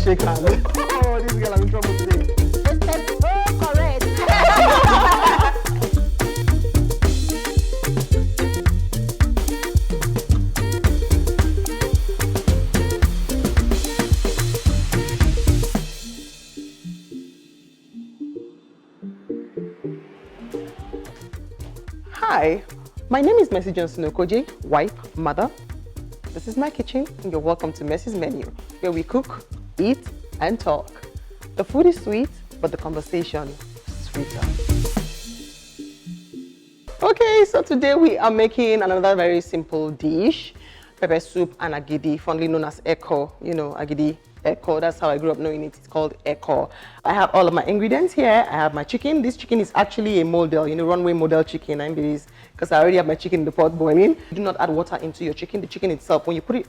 shake hands. Oh, this girl, I'm in trouble today. That's so correct. Hi, my name is Mercy Johnson Okoje, wife, mother. This is my kitchen, and you're welcome to Mercy's Menu, where we cook, eat, and talk. The food is sweet, but the conversation sweeter. Okay, so today we are making another very simple dish, pepper soup and agidi, fondly known as eko. You know, agidi, eko, that's how I grew up knowing it. It's called eko. I have all of my ingredients here. I have my chicken. This chicken is actually a model, runway model chicken, because I already have my chicken in the pot boiling. Do not add water into your chicken. The chicken itself, when you put it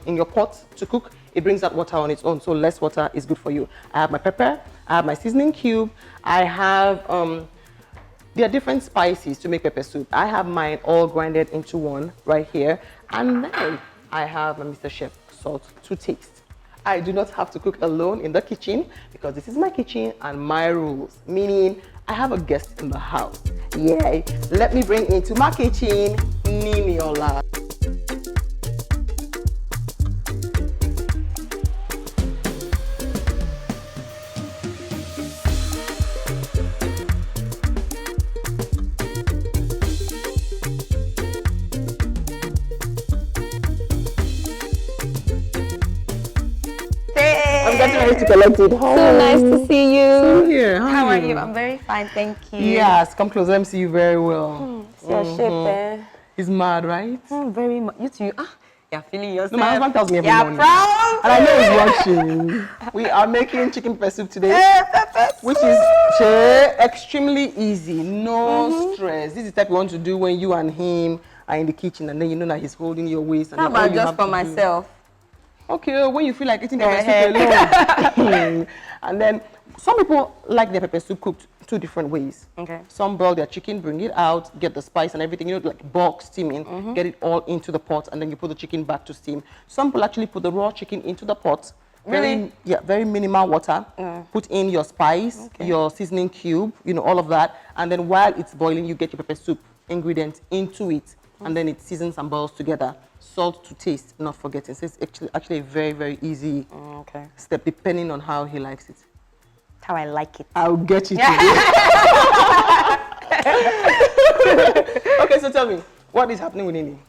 in your pot to cook, it brings out water on its own, so less water is good for you. I have my pepper, I have my seasoning cube, I have there are different spices to make pepper soup. I have mine all grinded into one right here, and then I have my Mr. Chef salt to taste. I do not have to cook alone in the kitchen because this is my kitchen and my rules, meaning I have a guest in the house. Yay! Let me bring into my kitchen Niniola. I'm getting ready to collect it. So nice to see you. So here, How are you? I'm very fine, thank you. Yes, come close. Let me see you very well. It's your shape there. He's mad, right? Very much. You too. You're feeling yourself. No, my husband tells me every morning. Proud. And I know he's watching. We are making chicken pepper soup today, which is extremely easy. No stress. This is the type you want to do when you and him are in the kitchen, and then you know that he's holding your waist. And how about just for myself? Okay, when you feel like eating pepper soup alone. And then some people like their pepper soup cooked two different ways. Okay. Some boil their chicken, bring it out, get the spice and everything, like bulk steaming, get it all into the pot, and then you put the chicken back to steam. Some people actually put the raw chicken into the pot. Really? Very minimal water. Put in your spice, your seasoning cube, all of that. And then while it's boiling, you get your pepper soup ingredients into it. And then it seasons and boils together. Salt to taste, not forgetting. So it's actually a very, very easy step, depending on how he likes it. How I like it. I'll get you to it. Okay, so tell me, what is happening with Nini?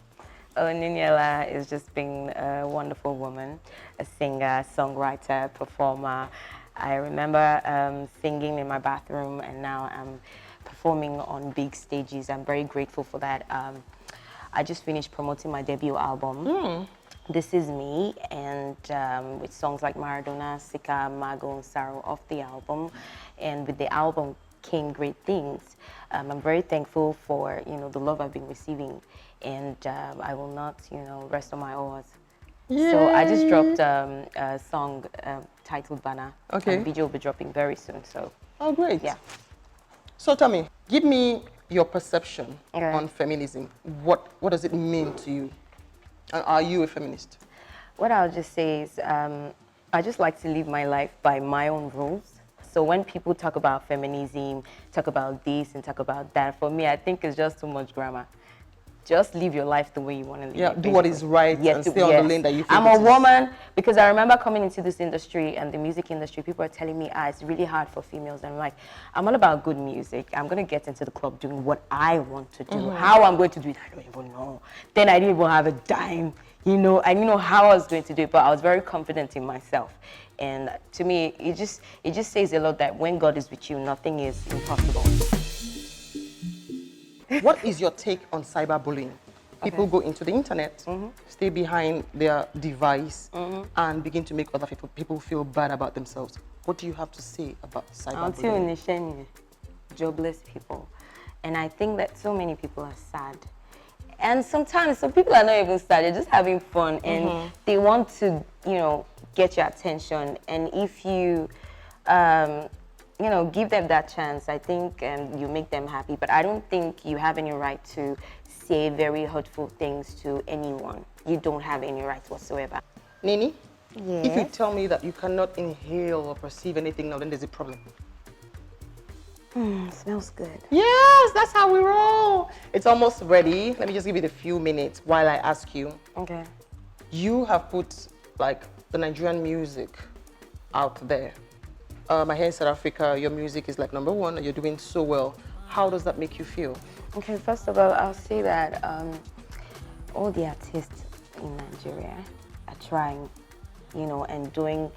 Oh, Niniola is just being a wonderful woman, a singer, songwriter, performer. I remember singing in my bathroom, and now I'm performing on big stages. I'm very grateful for that. I just finished promoting my debut album, This Is Me, and with songs like Maradona, Sika, Mago, and Saro off the album. And with the album came great things. I'm very thankful for, the love I've been receiving, and I will not, rest on my oars. Yay. So I just dropped a song titled Bana. Okay. And the video will be dropping very soon, so. Oh, great. Yeah. So tell me, give me your perception on feminism. What does it mean to you? And are you a feminist? What I'll just say is I just like to live my life by my own rules. So when people talk about feminism, talk about this and talk about that, for me, I think it's just too much grammar. Just live your life the way you want to live. Yeah, do what is right and stay on the lane that you think I'm a woman, because I remember coming into this industry and the music industry, people are telling me, it's really hard for females. And I'm like, I'm all about good music. I'm going to get into the club doing what I want to do. How I'm going to do it, I don't even know. Then I didn't even have a dime. I didn't know how I was going to do it, but I was very confident in myself. And to me, it just says a lot that when God is with you, nothing is impossible. What is your take on cyberbullying? People go into the internet, stay behind their device, and begin to make other people feel bad about themselves. What do you have to say about cyberbullying? Until jobless people. And I think that so many people are sad. And sometimes some people are not even sad, they're just having fun, and they want to, get your attention. And if you give them that chance, I think you make them happy. But I don't think you have any right to say very hurtful things to anyone. You don't have any rights whatsoever. Nini, If you Yes. tell me that you cannot inhale or perceive anything now, then there's a problem. Smells good. Yes, that's how we roll. It's almost ready. Let me just give it a few minutes while I ask you. Okay. You have put like the Nigerian music out there. I hear in South Africa, your music is like #1 and you're doing so well. How does that make you feel? Okay, first of all, I'll say that all the artists in Nigeria are trying, you know, and doing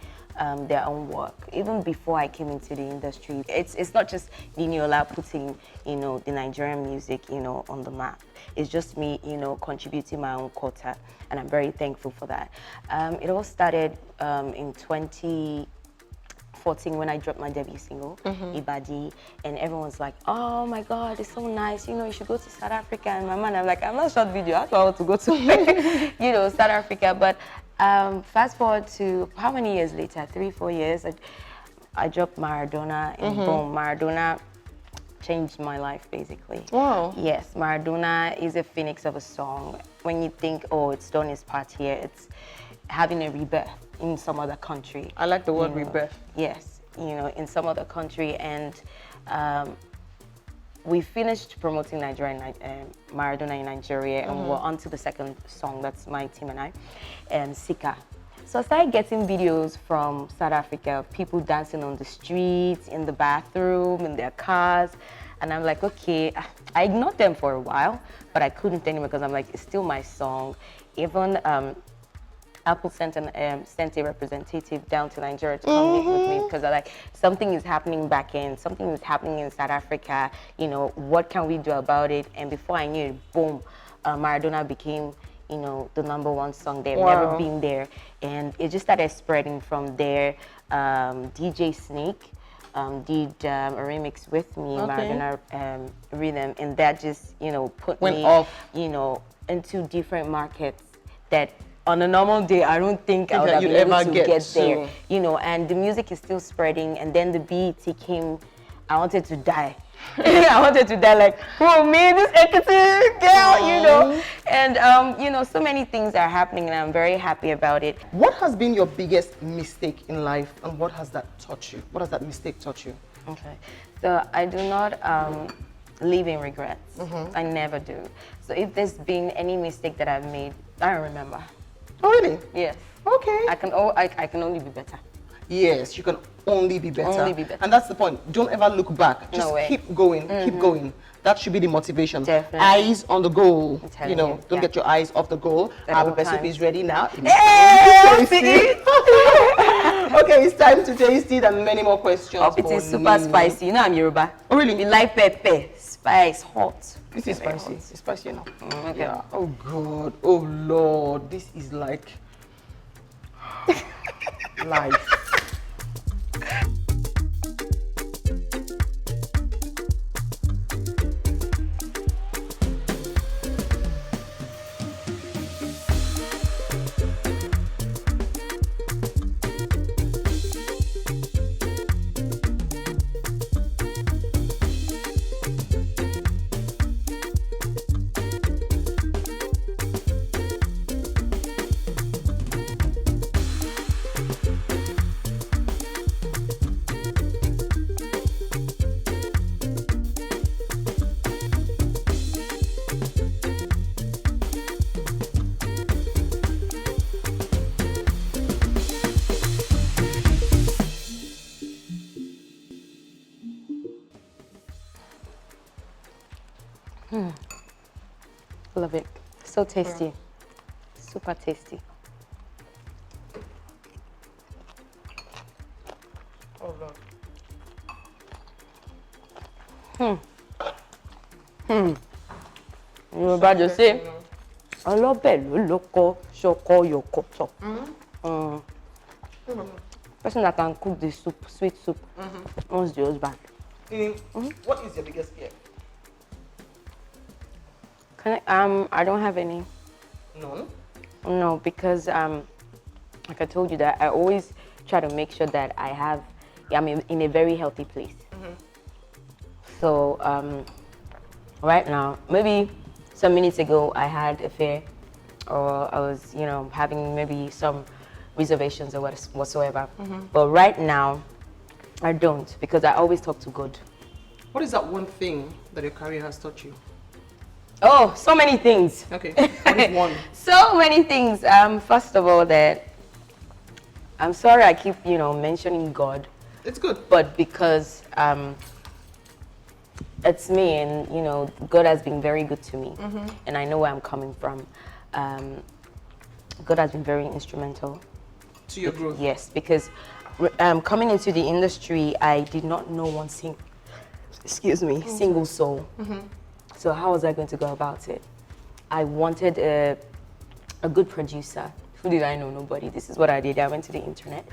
their own work. Even before I came into the industry, it's not just Niniola putting, you know, the Nigerian music, you know, on the map. It's just me, you know, contributing my own quota, and I'm very thankful for that. It all started in 2014 when I dropped my debut single, Ibadi, and everyone's like, oh my God, it's so nice, you know, you should go to South Africa. And my man, I'm like, I'm not short video, that's why I want to go to, you know, South Africa. But fast forward to how many years later, 3-4 years, I dropped Maradona, and boom, Maradona changed my life, basically. Wow. Yes, Maradona is a phoenix of a song. When you think, oh, it's done its part here, it's having a rebirth in some other country. I like the word You know, rebirth. Yes, you know, in some other country. And we finished promoting Maradona in Nigeria, and we're on to the second song. That's my team and I, Sika. So I started getting videos from South Africa of people dancing on the streets, in the bathroom, in their cars. And I'm like, okay, I ignored them for a while, but I couldn't anymore because I'm like, it's still my song. Even Apple sent a representative down to Nigeria to come meet with me because I like, something is happening back in, something is happening in South Africa, you know, what can we do about it? And before I knew it, boom, Maradona became, you know, the #1 song. They've never been there. And it just started spreading from there. DJ Snake did a remix with me, Maradona rhythm, and that just, you know, put me off, you know, into different markets that on a normal day, I don't think I would have been able to get there, you know, and the music is still spreading. And then the BET came, I wanted to die. I wanted to die like, oh, me, this Ekiti girl, you know. And, you know, so many things are happening, and I'm very happy about it. What has been your biggest mistake in life, and what has that taught you? What has that mistake taught you? Okay, so I do not live in regrets. I never do. So if there's been any mistake that I've made, I don't remember. Oh, really? Yes. Okay. I can only be better. Yes, you can only be better. Only be better. And that's the point. Don't ever look back. Just keep going, keep going. That should be the motivation. Definitely. Eyes on the goal. You know, don't get your eyes off the goal. Our pepper soup is ready now. Hey, okay, it's time to taste it and many more questions. It is super spicy. You know I'm Yoruba. Oh, really? We like pepper, spice, hot. This is spicy. It's spicy enough. Okay. Yeah. Oh God. Oh Lord. This is like life. Love it. So tasty. Super tasty. Oh Lord. Yoruba just say, ọlọ́bẹ̀ ló lóko, ṣọkọ yòkòtò. Person that can cook the soup, sweet soup, owns the husband. What is your biggest fear? I don't have any. None? No, because like I told you that I always try to make sure that I'm in a very healthy place. So right now, maybe some minutes ago, I had a fear, or I was, you know, having maybe some reservations or whatsoever. But right now, I don't, because I always talk to God. What is that one thing that your career has taught you? Oh, so many things. Okay, what is one? So many things. First of all, that I'm sorry I keep, mentioning God. It's good. But because it's me, and God has been very good to me, and I know where I'm coming from. God has been very instrumental to your growth. Yes, because coming into the industry, I did not know one single soul. So how was I going to go about it? I wanted a good producer. Who did I know? Nobody. This is what I did. I went to the internet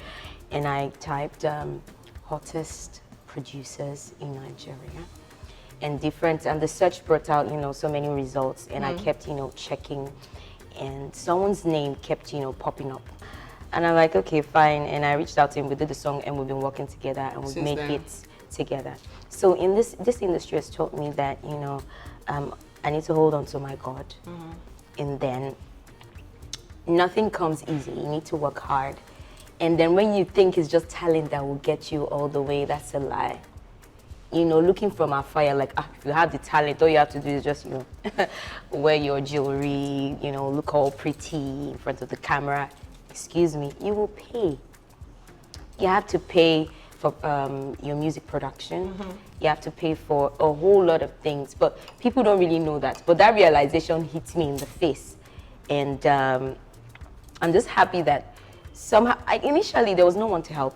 and I typed hottest producers in Nigeria and the search brought out, so many results, and I kept, checking, and someone's name kept, popping up. And I'm like, okay, fine. And I reached out to him, we did the song, and we've been working together, and we've made hits together. So in this industry has taught me that, I need to hold on to my God. And then nothing comes easy. You need to work hard. And then when you think it's just talent that will get you all the way, that's a lie. Looking from afar, you're like, if you have the talent, all you have to do is just, wear your jewelry, look all pretty in front of the camera. Excuse me, you will pay. You have to pay for your music production. You have to pay for a whole lot of things, but people don't really know that. But that realization hit me in the face. And I'm just happy that somehow, initially there was no one to help.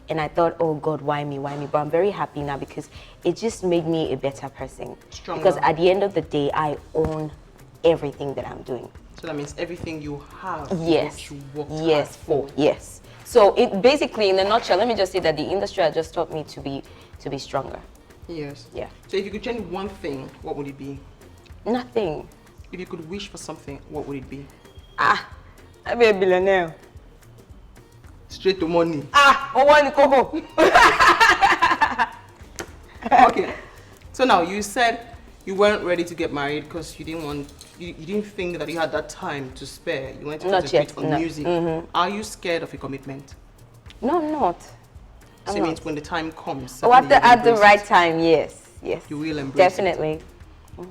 And I thought, oh God, why me, why me? But I'm very happy now because it just made me a better person. Stronger. Because at the end of the day, I own everything that I'm doing. So that means everything you have, yes, you worked yes, hard for. Yes. So it basically, in a nutshell, let me just say that the industry has just taught me to be stronger. Yes. Yeah. So if you could change one thing, what would it be? Nothing. If you could wish for something, what would it be? I'd be a billionaire. Straight to money. Okay. So now you said you weren't ready to get married because you didn't think that you had that time to spare. You wanted to concentrate on music. Are you scared of a commitment? No, I'm not. So it means when the time comes. At the right time, yes. You will embrace definitely. it.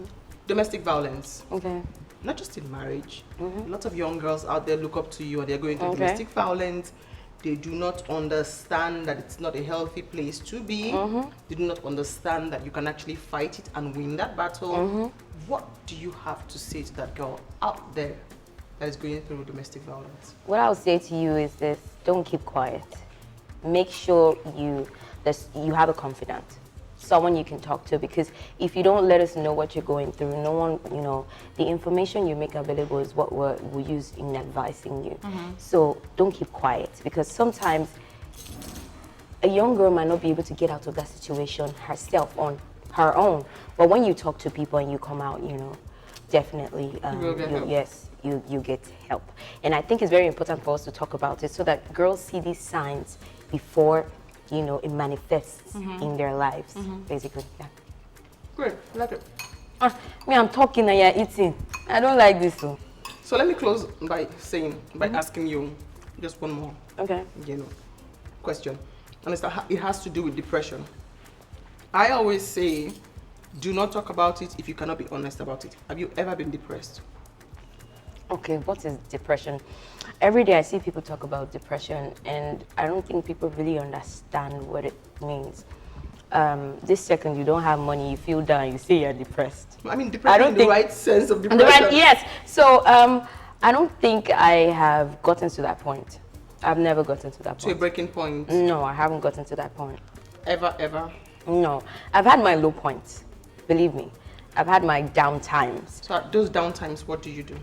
Domestic violence. Okay. Not just in marriage. Lots of young girls out there look up to you and they're going through domestic violence. They do not understand that it's not a healthy place to be. They do not understand that you can actually fight it and win that battle. What do you have to say to that girl out there that is going through domestic violence? What I would say to you is this: don't keep quiet. Make sure you have a confidant, someone you can talk to, because if you don't let us know what you're going through, no one, the information you make available is what we'll use in advising you. So don't keep quiet, because sometimes a young girl might not be able to get out of that situation herself on her own. But when you talk to people and you come out, definitely, you get help. And I think it's very important for us to talk about it so that girls see these signs before it manifests in their lives, basically. Yeah. Great, I like it. I'm talking and you're eating. I don't like this. So let me close by asking you just one more question. And it has to do with depression. I always say, do not talk about it if you cannot be honest about it. Have you ever been depressed? Okay, what is depression? Every day I see people talk about depression, and I don't think people really understand what it means. This second you don't have money, you feel down, you say you're depressed. I mean, depression in the right sense of depression. Yes. So I don't think I have gotten to that point. I've never gotten to that point. To a breaking point? No, I haven't gotten to that point. Ever? No. I've had my low points, believe me. I've had my down times. So at those down times, what do you do?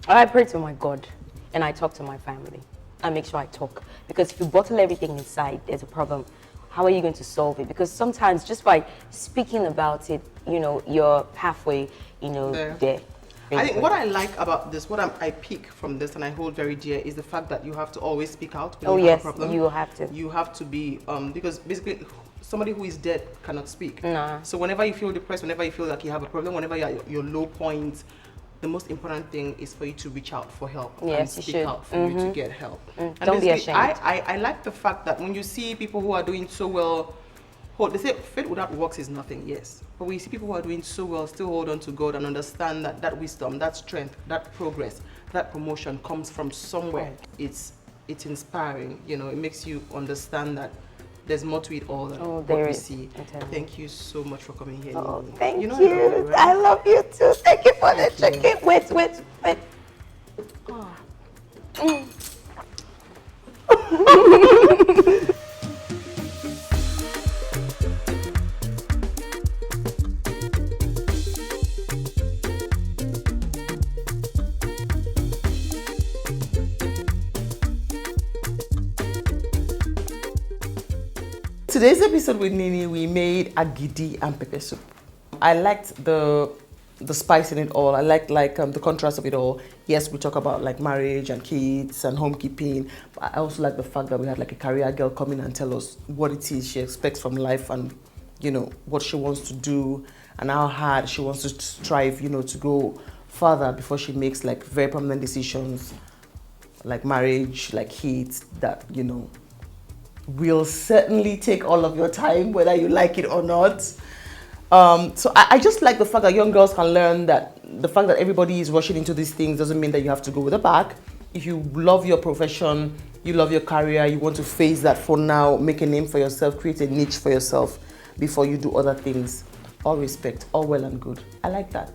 I pray to my God and I talk to my family. I make sure I talk. Because if you bottle everything inside, there's a problem. How are you going to solve it? Because sometimes just by speaking about it, you're halfway, there. Basically. I think what I like about this, I pick from this and I hold very dear, is the fact that you have to always speak out when you have a problem. You have to. You have to be, because basically somebody who is dead cannot speak. Nah. So whenever you feel depressed, whenever you feel like you have a problem, whenever you're at your low point, the most important thing is for you to reach out for help Yes, and you speak should. out for you to get help. And Don't be basically, ashamed. I like the fact that when you see people who are doing so well, they say faith without works is nothing, yes. But when you see people who are doing so well, still hold on to God and understand that that wisdom, that strength, that progress, that promotion comes from somewhere. It's inspiring, you know, it makes you understand that there's more to it all than what we see. Thank you so much for coming here. Oh, thank you. I love you, right? I love you too. Thank you for the chicken. Wait. Oh. Today's episode with Nini, we made agidi and pepper soup. I liked the spice in it all. I liked the contrast of it all. Yes, we talk about like marriage and kids and homekeeping, but I also like the fact that we had like a career girl come in and tell us what it is she expects from life and, you know, what she wants to do and how hard she wants to strive, you know, to go further before she makes like very permanent decisions like marriage, like kids that, you know, will certainly take all of your time, whether you like it or not. So I just like the fact that young girls can learn that the fact that everybody is rushing into these things doesn't mean that you have to go with a bag. If you love your profession, you love your career, you want to face that for now, make a name for yourself, create a niche for yourself before you do other things. All respect, all well and good. I like that.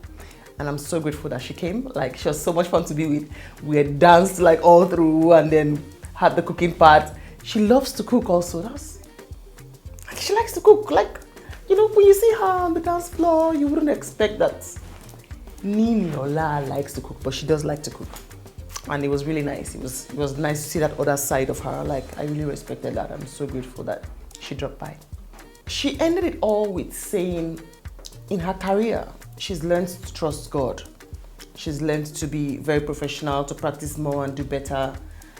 And I'm so grateful that she came. Like, she was so much fun to be with. We had danced like all through and then had the cooking part. She loves to cook also. She likes to cook. Like, you know, when you see her on the dance floor, you wouldn't expect that Niniola likes to cook, but she does like to cook. And it was really nice. It was nice to see that other side of her. Like, I really respected that. I'm so grateful that she dropped by. She ended it all with saying, in her career, she's learned to trust God. She's learned to be very professional, to practice more and do better.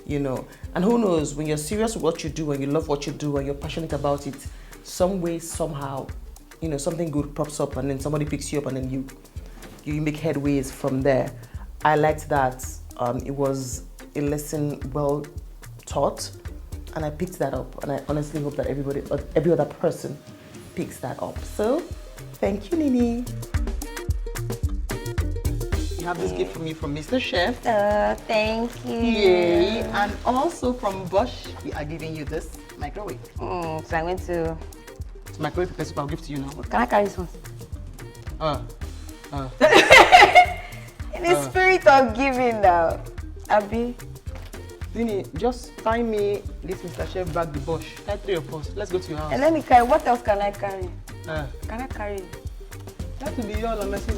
You know, and who knows, when you're serious with what you do and you love what you do and you're passionate about it, some way, somehow, you know, something good pops up and then somebody picks you up and then you make headways from there. I liked that. It was a lesson well taught and I picked that up and I honestly hope that every other person picks that up. So, thank you, Nini. We have this gift from you from Mr. Chef. Thank you. Yay. And also from Bosch, we are giving you this microwave. So I'm going to... It's microwave pepper soup. I'll give to you now. Can I carry this one? In the spirit of giving now. Abi? Nini, just find me this Mr. Chef bag, the Bosch. Tie 3 of us. Let's go to your house. And let me carry. What else can I carry? Can I carry? That will be all on my message.